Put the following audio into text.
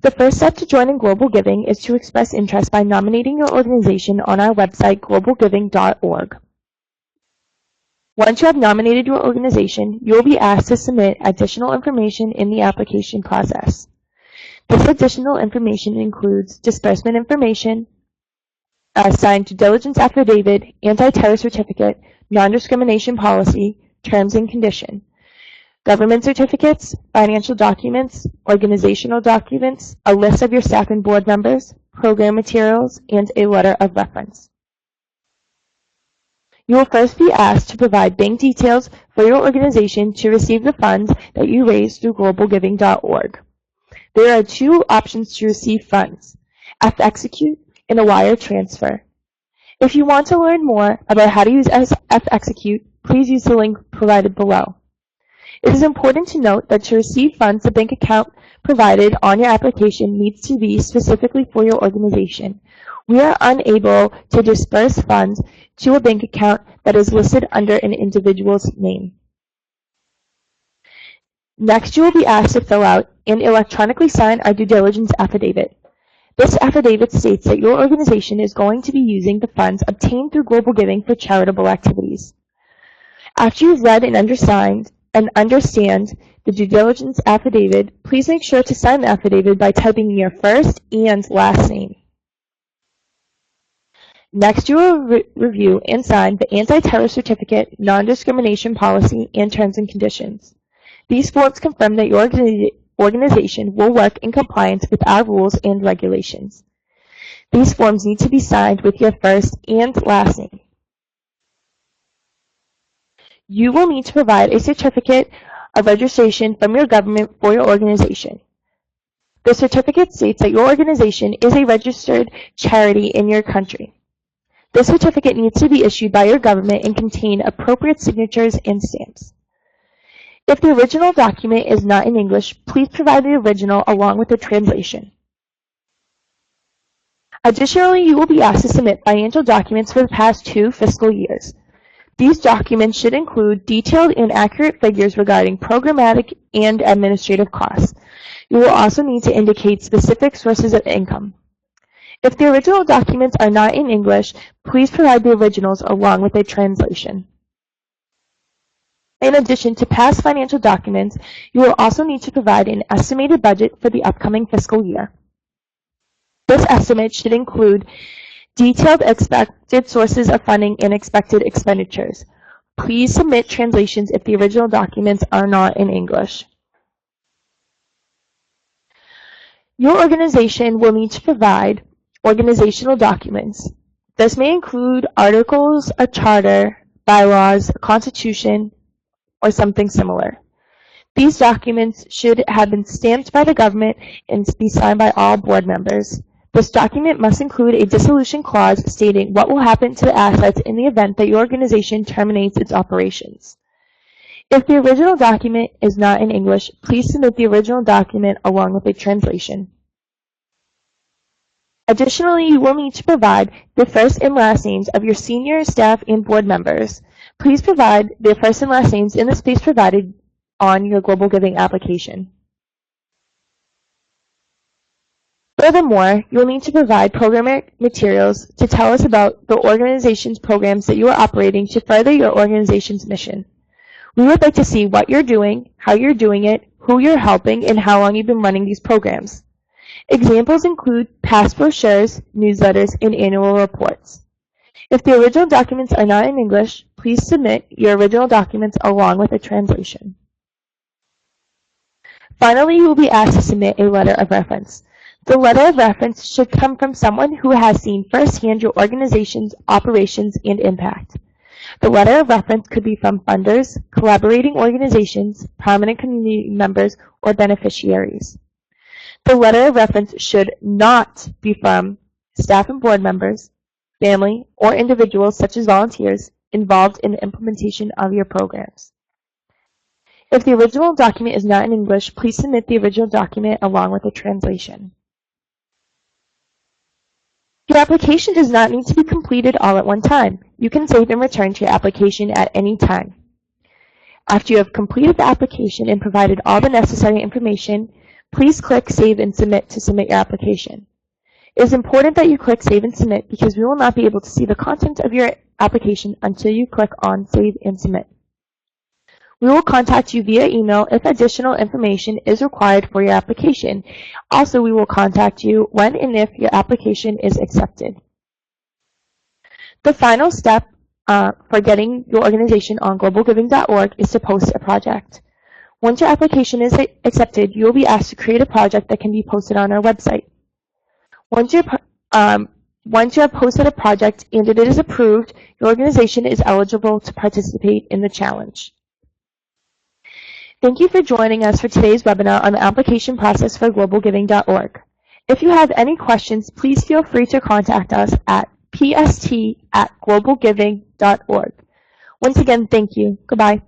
The first step to joining GlobalGiving is to express interest by nominating your organization on our website, globalgiving.org. Once you have nominated your organization, you will be asked to submit additional information in the application process. This additional information includes disbursement information, signed Diligence Affidavit, Anti-Terror Certificate, Non-discrimination Policy, Terms and Condition, government certificates, financial documents, organizational documents, a list of your staff and board members, program materials, and a letter of reference. You will first be asked to provide bank details for your organization to receive the funds that you raise through globalgiving.org. There are two options to receive funds: F-Execute and a wire transfer. If you want to learn more about how to use F-Execute, please use the link provided below. It is important to note that to receive funds, the bank account provided on your application needs to be specifically for your organization. We are unable to disperse funds to a bank account that is listed under an individual's name. Next, you will be asked to fill out and electronically sign our due diligence affidavit. This affidavit states that your organization is going to be using the funds obtained through GlobalGiving for charitable activities. After you've read and understand the due diligence affidavit, please make sure to sign the affidavit by typing your first and last name. Next, you will review and sign the Anti-Terror Certificate, Non-discrimination Policy, and Terms and Conditions. These forms confirm that your organization will work in compliance with our rules and regulations. These forms need to be signed with your first and last name. You will need to provide a certificate of registration from your government for your organization. The certificate states that your organization is a registered charity in your country. This certificate needs to be issued by your government and contain appropriate signatures and stamps. If the original document is not in English, please provide the original along with the translation. Additionally, you will be asked to submit financial documents for the past 2 fiscal years. These documents should include detailed and accurate figures regarding programmatic and administrative costs. You will also need to indicate specific sources of income. If the original documents are not in English, please provide the originals along with a translation. In addition to past financial documents, you will also need to provide an estimated budget for the upcoming fiscal year. This estimate should include detailed expected sources of funding and expected expenditures. Please submit translations if the original documents are not in English. Your organization will need to provide organizational documents. This may include articles, a charter, bylaws, a constitution, or something similar. These documents should have been stamped by the government and be signed by all board members. This document must include a dissolution clause stating what will happen to the assets in the event that your organization terminates its operations. If the original document is not in English, please submit the original document along with a translation. Additionally, you will need to provide the first and last names of your senior staff and board members. Please provide their first and last names in the space provided on your GlobalGiving application. Furthermore, you will need to provide program materials to tell us about the organization's programs that you are operating to further your organization's mission. We would like to see what you're doing, how you're doing it, who you're helping, and how long you've been running these programs. Examples include past brochures, newsletters, and annual reports. If the original documents are not in English, please submit your original documents along with a translation. Finally, you will be asked to submit a letter of reference. The letter of reference should come from someone who has seen firsthand your organization's operations and impact. The letter of reference could be from funders, collaborating organizations, prominent community members, or beneficiaries. The letter of reference should not be from staff and board members, family, or individuals such as volunteers involved in the implementation of your programs. If the original document is not in English, please submit the original document along with a translation. Your application does not need to be completed all at one time. You can save and return to your application at any time. After you have completed the application and provided all the necessary information, Please click Save and Submit to submit your application. It is important that you click Save and Submit because we will not be able to see the content of your application until you click on Save and Submit. We will contact you via email if additional information is required for your application. Also, we will contact you when and if your application is accepted. The final step for getting your organization on globalgiving.org is to post a project. Once your application is accepted, you will be asked to create a project that can be posted on our website. Once you have posted a project and it is approved, your organization is eligible to participate in the challenge. Thank you for joining us for today's webinar on the application process for globalgiving.org. If you have any questions, please feel free to contact us at pst@globalgiving.org. Once again, thank you. Goodbye.